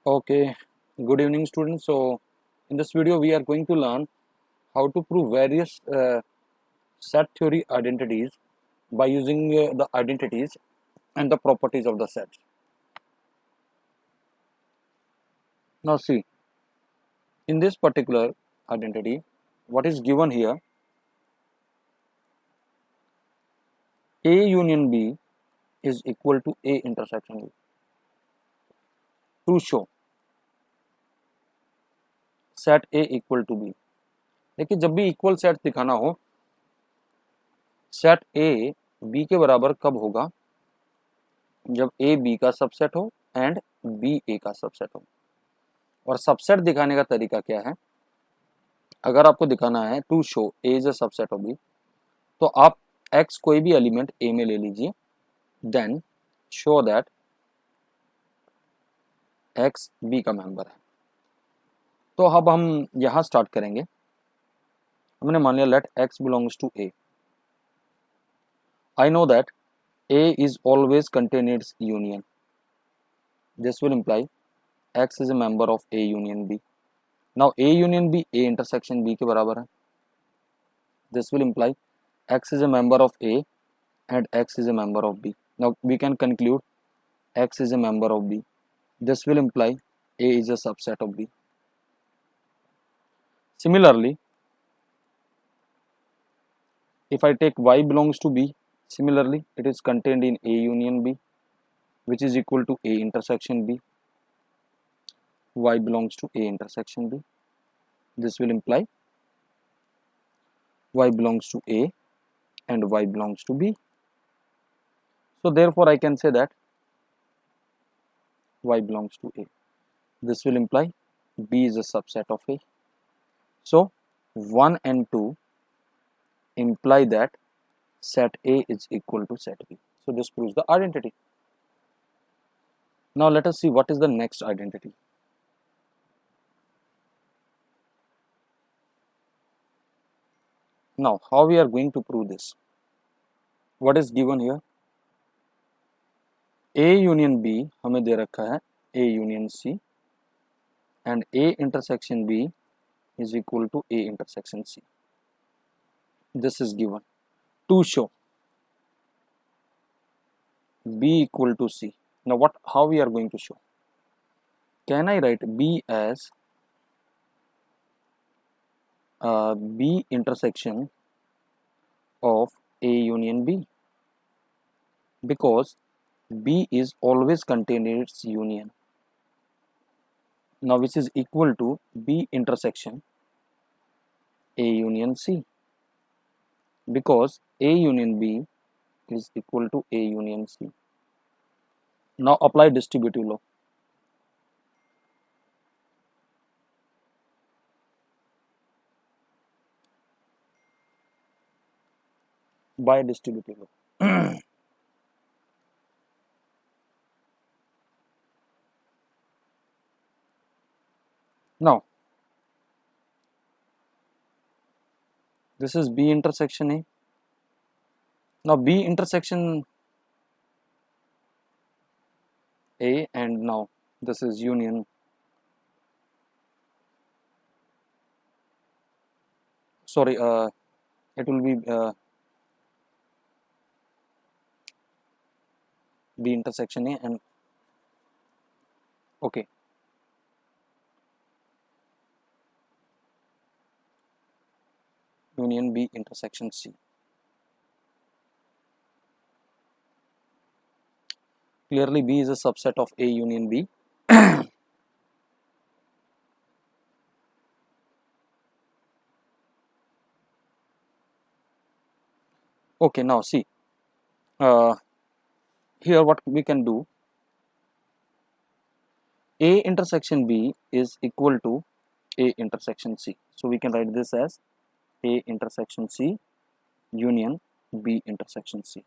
Okay, good evening students. So in this video we are going to learn how to prove various set theory identities by using the identities and the properties of the sets. Now see, in this particular identity, what is given here, A union B is equal to A intersection B. To show set A equal to B. देखिए जब भी equal set दिखाना हो, set A B के बराबर कब होगा? जब A B का सबसेट हो एंड B A का सबसेट हो। और सबसेट दिखाने का तरीका क्या है? अगर आपको दिखाना है to show A is a subset of B, तो आप X कोई भी एलिमेंट A में ले लीजिए, then show that X B का मेंबर है। तो अब हम यहां स्टार्ट करेंगे। हमने मान लिया let X belongs to A। I know that A is always contain its union. This will imply X is a member of A union B। Now A union B A intersection B के बराबर है। This will imply X is a member of A and X is a member of B. Now we can conclude X is a member of B. This will imply A is a subset of B. Similarly, if I take Y belongs to B, similarly it is contained in A union B, which is equal to A intersection B. Y belongs to A intersection B. This will imply Y belongs to A and Y belongs to B. So therefore I can say that Y belongs to A. This will imply B is a subset of A. So 1 and 2 imply that set A is equal to set B. So this proves the identity. Now let us see what is the next identity. Now how we are going to prove this? What is given here? A union B हमें दे रखा है A union C and A intersection B is equal to A intersection C. This is given. To show B equal to C. Now how we are going to show? Can I write B as B intersection of A union B? Because B is always contained in its union. Now which is equal to B intersection A union C, because A union B is equal to A union C. Now apply distributive law. By distributive law. Now this is B intersection A. Now B intersection A and now this is union. Sorry, it will be B intersection A and okay. Union B intersection C. Clearly B is a subset of A union B. Okay, now see, here what we can do, A intersection B is equal to A intersection C. So we can write this as A intersection C union B intersection C.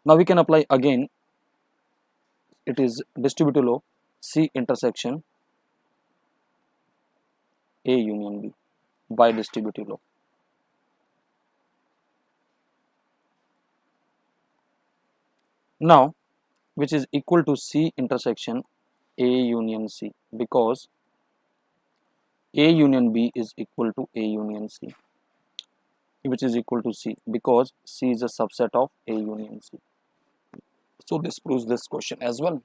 Now we can apply again, it is distributive law, C intersection A union B by distributive law. Now which is equal to C intersection A union C, because A union B is equal to A union C, which is equal to C, because C is a subset of A union C. So this proves this question as well.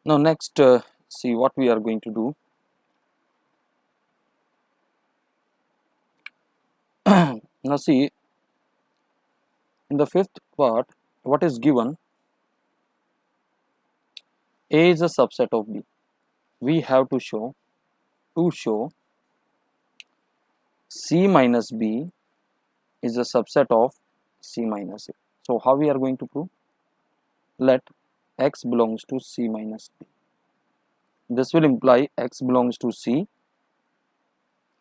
Now next, see what we are going to do. Now see, in the fifth part, what is given? A is a subset of B. We have to show C minus B is a subset of C minus A. So how we are going to prove? Let X belongs to C minus B. This will imply X belongs to C,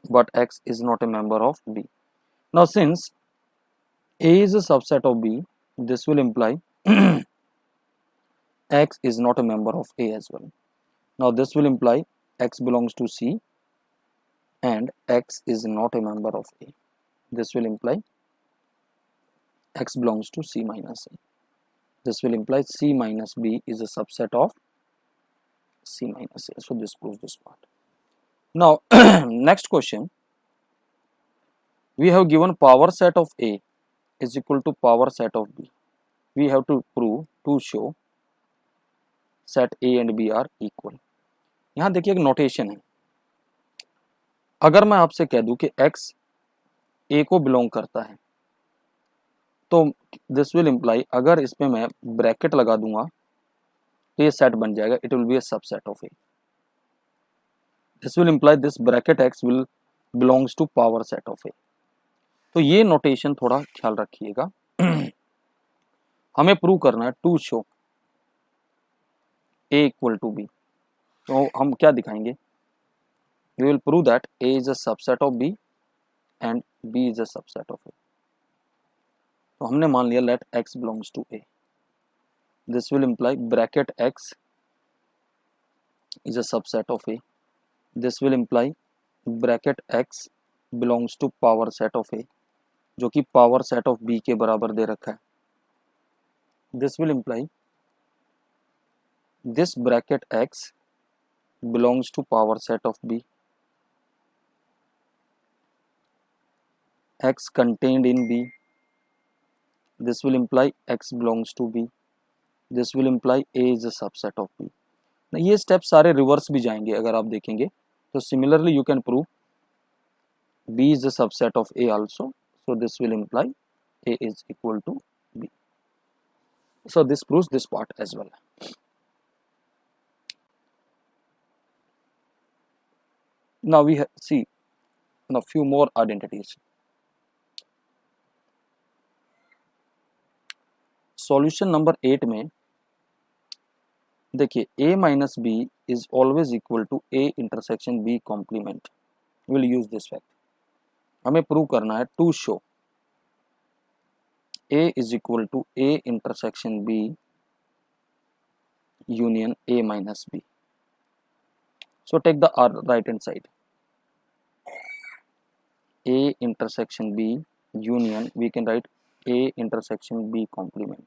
but X is not a member of B. Now since A is a subset of B, this will imply X is not a member of A as well. Now this will imply X belongs to C and X is not a member of A. This will imply X belongs to C minus A. This will imply C minus B is a subset of C minus A. So this proves this part. Now next question, we have given power set of A is equal to power set of B. We have to show set A and B are equal. यहाँ देखिए एक notation है, अगर मैं आपसे कह दूं कि X A को बिलोंग करता है तो दिस विल इम्प्लाई, अगर इस पे मैं ब्रैकेट लगा दूंगा तो ये सेट बन जाएगा, it will be a subset of A. This will imply this bracket X will belongs to power set of A. तो ये नोटेशन थोड़ा ख्याल रखिएगा. हमें प्रूव करना है to show A equal to B. तो हम क्या दिखाएंगे? We will prove that A is a subset of B and B is a subset of A. तो हमने मान लिया let X belongs to A. This will imply bracket X is a subset of A. This will imply bracket X belongs to power set of A, जो कि power set of B के बराबर दे रखा है. This will imply this bracket X belongs to power set of B. X contained in B. This will imply X belongs to B. This will imply A is a subset of B. ये step सारे reverse भी जाएंगे अगर आप देखेंगे तो. Similarly you can prove B is a subset of A also, so this will imply A is equal to B. So this proves this part as well. Now we see now few more identities. Solution number 8 में देखिए A minus B is always equal to A intersection B complement. Will use this fact. हमें prove करना है to show A is equal to A intersection B union A minus B. So take the right hand side. A intersection B union, we can write A intersection B complement,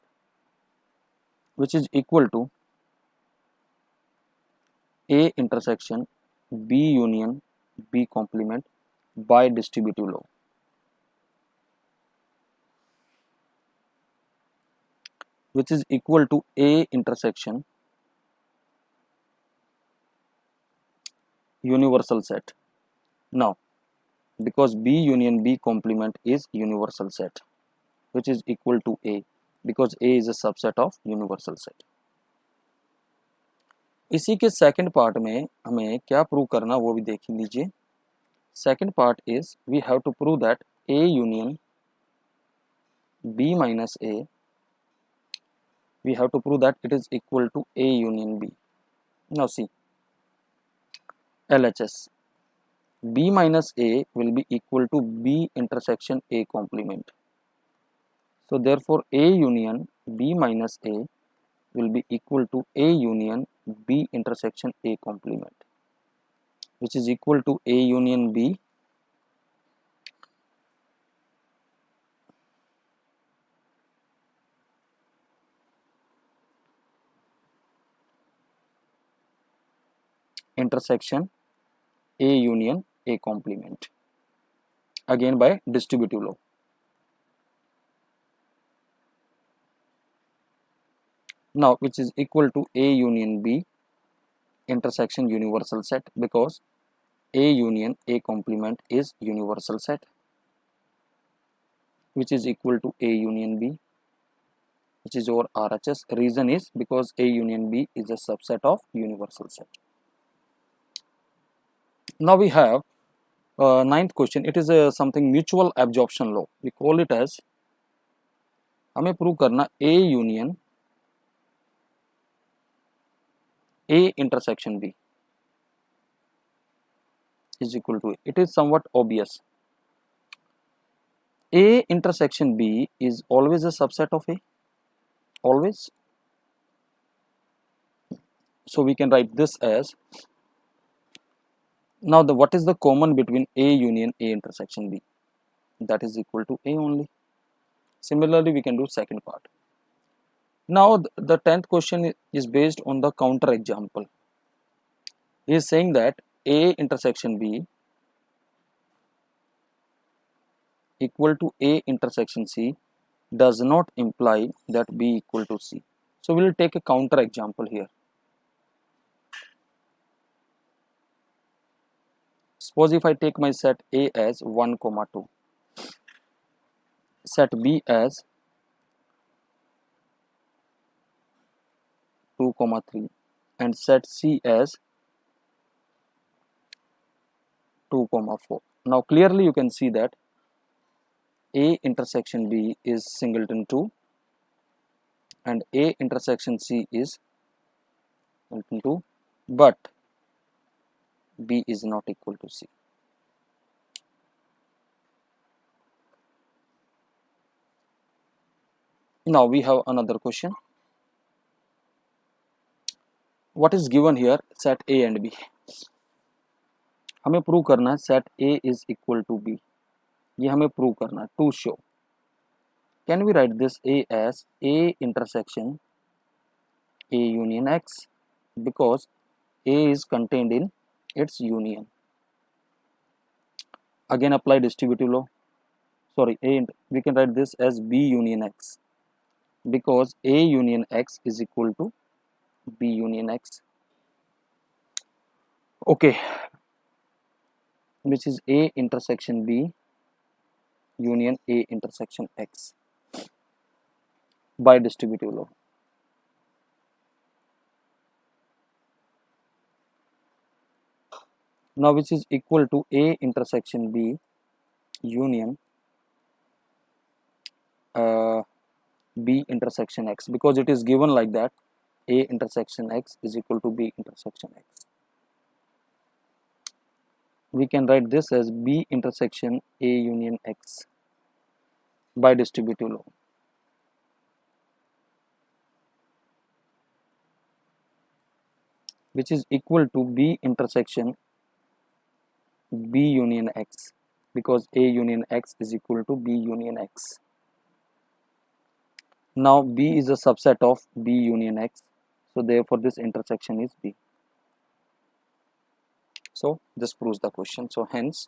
which is equal to A intersection B union B complement by distributive law, which is equal to A intersection universal set. Now because B union B complement is universal set, which is equal to A, because A is a subset of universal set. इसी के second part में हमें क्या prove करना वो भी देख लीजिए. Second part is we have to prove that A union B minus A, we have to prove that it is equal to A union B. Now see, LHS B minus A will be equal to B intersection A complement. So therefore A union B minus A will be equal to A union B intersection A complement, which is equal to A union B intersection A union A complement, again by distributive law. Now which is equal to A union B intersection universal set, because A union A complement is universal set, which is equal to A union B, which is over RHS. Reason is because A union B is a subset of universal set. Now we have ninth question. It is something mutual absorption law. We call it as, हमें prove करना A union A intersection B is equal to A. It is somewhat obvious. A intersection B is always a subset of A, always. So we can write this as, now what is the common between A union A intersection B? That is equal to A only. Similarly, we can do second part. Now the 10th question is based on the counter example. He is saying that A intersection B equal to A intersection C does not imply that B equal to C. So we will take a counter example here. Suppose if I take my set A as 1, 2, set B as 2, 3, and set C as 2, 4. Now clearly you can see that A intersection B is singleton 2 and A intersection C is singleton 2, but B is not equal to C. Now we have another question. What is given here? Set A and B. हमें prove करना है set A is equal to B. ये हमें prove करना है. To show, can we write this A as A intersection A union X, because A is contained in its union. Again apply distributive law. Sorry, we can write this as B union X, because A union X is equal to B union X. Okay, which is A intersection B union A intersection X by distributive law. Now which is equal to A intersection B union B intersection X, because it is given like that, A intersection X is equal to B intersection X. We can write this as B intersection A union X by distributive law. Which is equal to B intersection B union X, because A union X is equal to B union X. Now B is a subset of B union X, so therefore this intersection is B. So this proves the question. So hence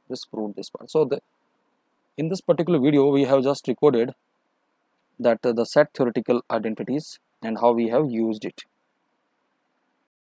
this proved this part. So in this particular video we have just recorded that the set theoretical identities and how we have used it.